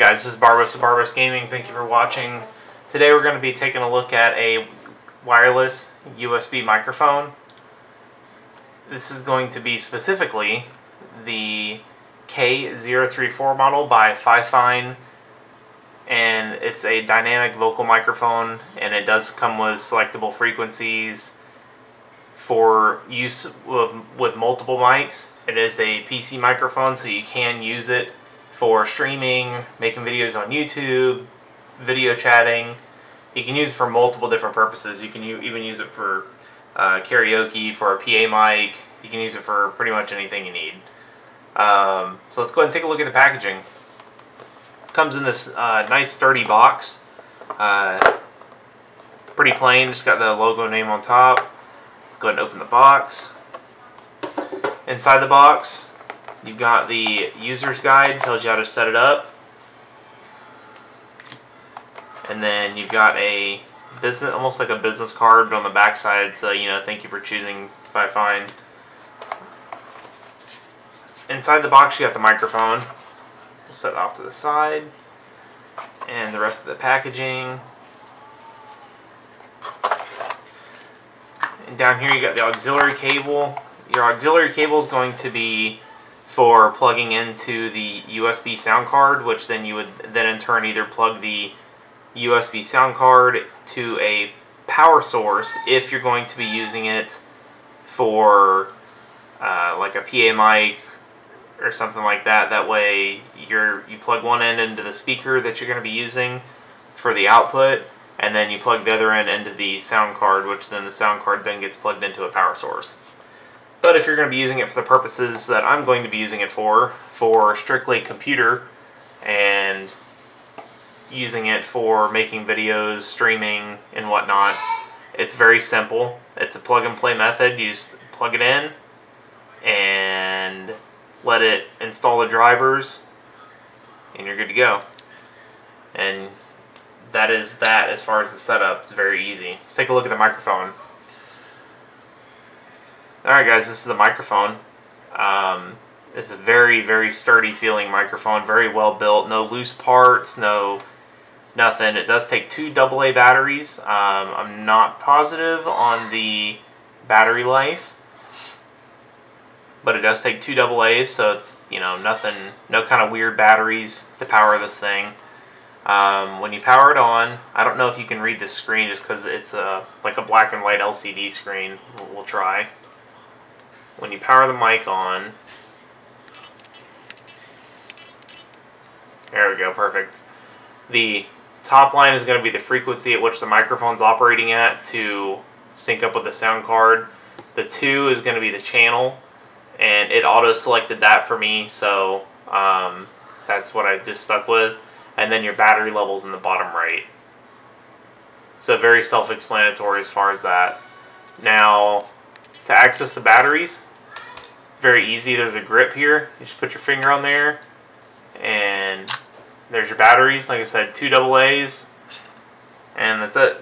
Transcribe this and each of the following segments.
guys, this is Barbos of Barbos Gaming. Thank you for watching. Today we're going to be taking a look at a wireless USB microphone. This is going to be specifically the K034 model by Fifine, and it's a dynamic vocal microphone, and it does come with selectable frequencies for use with multiple mics. It is a PC microphone, so you can use it for streaming, making videos on YouTube, video chatting. You can use it for multiple different purposes. You can even use it for karaoke, for a PA mic. You can use it for pretty much anything you need. So let's go ahead and take a look at the packaging. It comes in this nice sturdy box. Pretty plain, just got the logo name on top. Let's go ahead and open the box. Inside the box, you've got the user's guide, tells you how to set it up. And then you've got a business, almost like a business card, but on the back side, so thank you for choosing Fifine. Inside the box, you got the microphone. We'll set it off to the side, and the rest of the packaging. And down here, you got the auxiliary cable. Your auxiliary cable is going to be for plugging into the USB sound card, which then you would then in turn either plug the USB sound card to a power source if you're going to be using it for like a PA mic or something like that. That way you plug one end into the speaker that you're going to be using for the output, and then you plug the other end into the sound card, which then the sound card then gets plugged into a power source. But if you're going to be using it for the purposes that I'm going to be using it for strictly computer and using it for making videos, streaming, and whatnot, it's very simple. It's a plug-and-play method. You just plug it in and let it install the drivers, and you're good to go. And that is that as far as the setup. It's very easy. Let's take a look at the microphone. Alright guys, this is the microphone. It's a very, very sturdy feeling microphone, very well built, no loose parts, no nothing. It does take 2 AA batteries. I'm not positive on the battery life, but it does take 2 AA's, so it's, nothing, no kind of weird batteries to power this thing. When you power it on, I don't know if you can read the screen just because it's like a black and white LCD screen. We'll try. When you power the mic on, there we go, perfect. The top line is going to be the frequency at which the microphone's operating at to sync up with the sound card. The 2 is going to be the channel, and it auto-selected that for me, so that's what I just stuck with. And then your battery level's in the bottom right. So very self-explanatory as far as that. Now, to access the batteries, very easy. There's a grip here. You just put your finger on there, and there's your batteries. Like I said, 2 AA's, and that's it.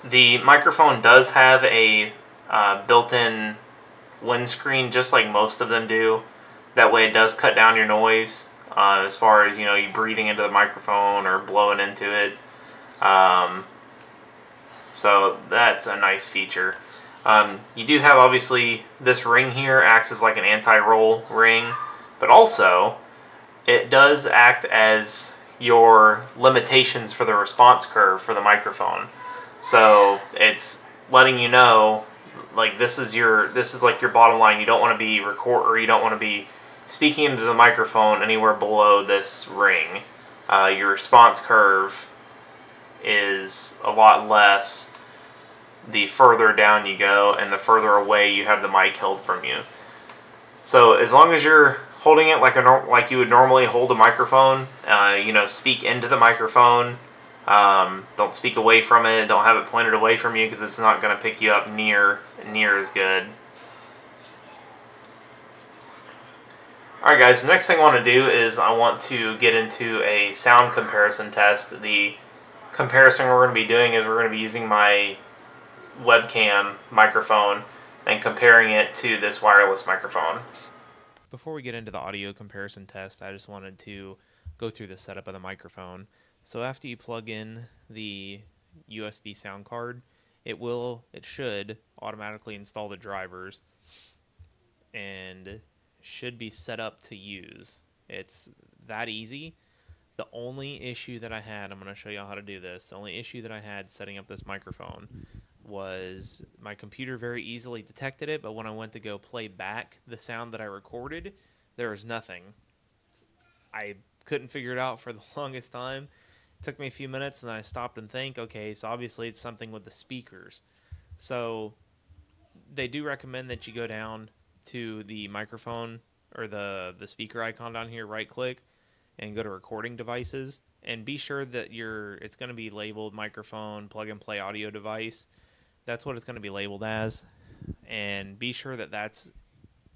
The microphone does have a built-in windscreen, just like most of them do. That way it does cut down your noise as far as you breathing into the microphone or blowing into it. So that's a nice feature. You do have, obviously, this ring here acts as like an anti-roll ring, but also it does act as your limitations for the response curve for the microphone. So it's letting you know, like, this is like your bottom line. You don't want to be you don't want to be speaking into the microphone anywhere below this ring. Your response curve is a lot less the further down you go and the further away you have the mic held from you. So as long as you're holding it like you would normally hold a microphone, speak into the microphone. Don't speak away from it. Don't have it pointed away from you, because it's not going to pick you up near as good. Alright guys, the next thing I want to do is I want to get into a sound comparison test. The comparison we're going to be doing is we're going to be using my webcam microphone and comparing it to this wireless microphone. Before we get into the audio comparison test, I just wanted to go through the setup of the microphone. So after you plug in the USB sound card, it should automatically install the drivers and should be set up to use. It's that easy. The only issue that I had, I'm going to show you how to do this. The only issue that I had setting up this microphone was my computer very easily detected it, but when I went to go play back the sound that I recorded, there was nothing. I couldn't figure it out for the longest time. It took me a few minutes, and then I stopped and think, okay, so obviously it's something with the speakers. So they do recommend that you go down to the microphone or the speaker icon down here, right click, and go to recording devices, and be sure that it's going to be labeled microphone plug and play audio device. That's what it's going to be labeled as, and be sure that that's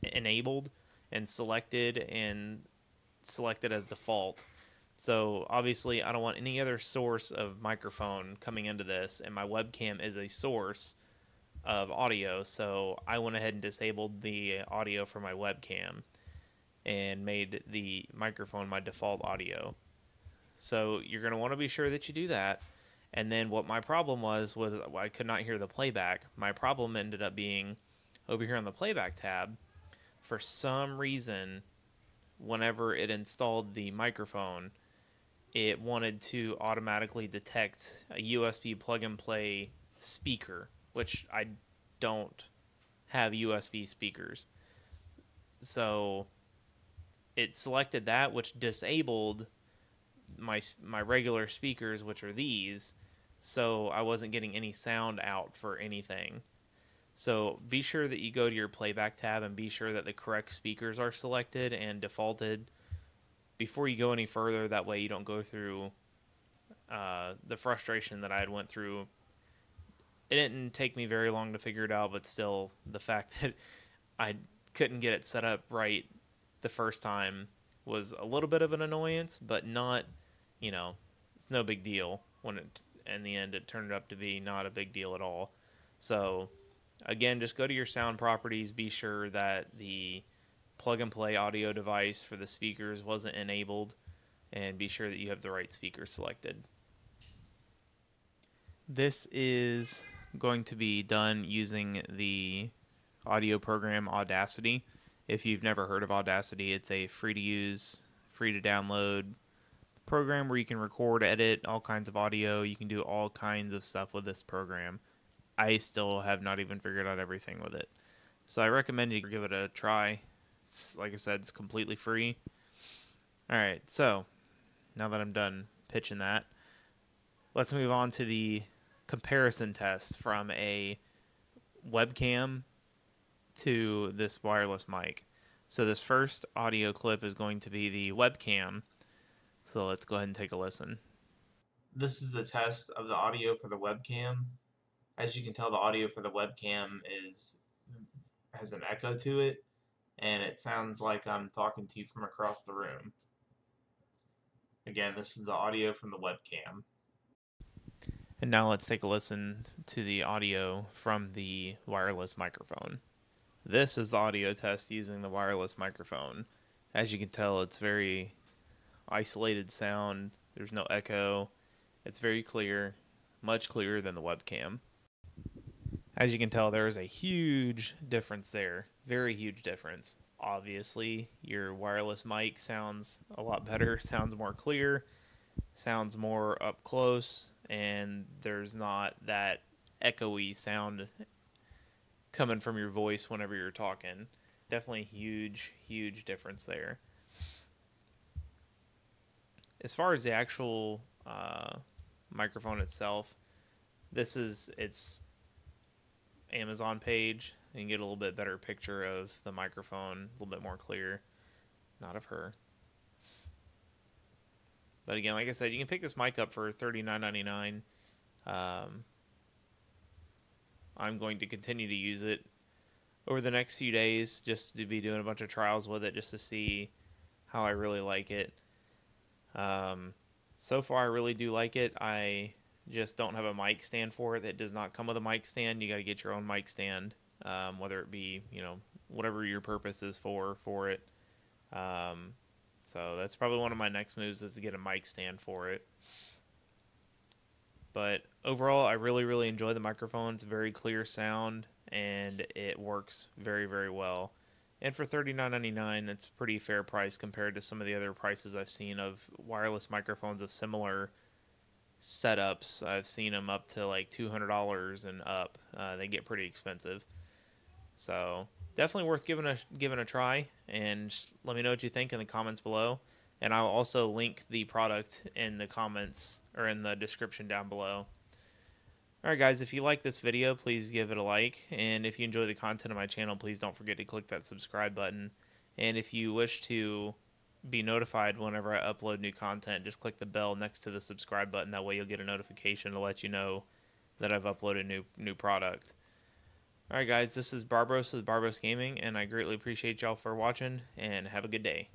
enabled and selected as default. So obviously I don't want any other source of microphone coming into this, and my webcam is a source of audio, so I went ahead and disabled the audio for my webcam and made the microphone my default audio. So you're going to want to be sure that you do that. And then what my problem was I could not hear the playback. My problem ended up being over here on the playback tab. For some reason, whenever it installed the microphone, it wanted to automatically detect a USB plug and play speaker, which I don't have USB speakers. So it selected that, which disabled my regular speakers, which are these, so I wasn't getting any sound out for anything. So be sure that you go to your playback tab and be sure that the correct speakers are selected and defaulted before you go any further. That way you don't go through the frustration that I had went through. It didn't take me very long to figure it out, but still, the fact that I couldn't get it set up right the first time was a little bit of an annoyance, but not, it's no big deal. When in the end, it turned up to be not a big deal at all. So again, just go to your sound properties, be sure that the plug and play audio device for the speakers wasn't enabled, and be sure that you have the right speaker selected. This is going to be done using the audio program Audacity. If you've never heard of Audacity, it's a free to use, free to download program where you can record, edit all kinds of audio. You can do all kinds of stuff with this program. I still have not even figured out everything with it. So I recommend you give it a try. Like I said, it's completely free. Alright, so now that I'm done pitching that, let's move on to the comparison test from a webcam to this wireless mic. So this first audio clip is going to be the webcam. So let's go ahead and take a listen. This is a test of the audio for the webcam. As you can tell, the audio for the webcam has an echo to it, and it sounds like I'm talking to you from across the room. Again, this is the audio from the webcam. And now let's take a listen to the audio from the wireless microphone. This is the audio test using the wireless microphone. As you can tell, it's very isolated sound. There's no echo. It's very clear, much clearer than the webcam. As you can tell, there is a huge difference there. Very huge difference. Obviously, your wireless mic sounds a lot better, sounds more clear, sounds more up close, and there's not that echoey sound coming from your voice whenever you're talking. Definitely huge difference there. As far as the actual microphone itself, this is its Amazon page. You can get a little bit better picture of the microphone, a little bit more clear. Not of her. But again, like I said, you can pick this mic up for $39.99. I'm going to continue to use it over the next few days, just to be doing a bunch of trials with it, just to see how I really like it. So far, I really do like it. I just don't have a mic stand for it. It does not come with a mic stand. You got to get your own mic stand whether it be, whatever your purpose is for it. So that's probably one of my next moves, is to get a mic stand for it. But overall, I really, really enjoy the microphone. It's very clear sound, and it works very, very well. And for $39.99, that's a pretty fair price compared to some of the other prices I've seen of wireless microphones of similar setups. I've seen them up to like $200 and up. They get pretty expensive. So definitely worth giving a try. And let me know what you think in the comments below. And I'll also link the product in the comments or in the description down below. Alright guys, if you like this video, please give it a like. And if you enjoy the content of my channel, please don't forget to click that subscribe button. And if you wish to be notified whenever I upload new content, just click the bell next to the subscribe button. That way you'll get a notification to let you know that I've uploaded new product. Alright guys, this is Barbros with Barbros Gaming, and I greatly appreciate y'all for watching, and have a good day.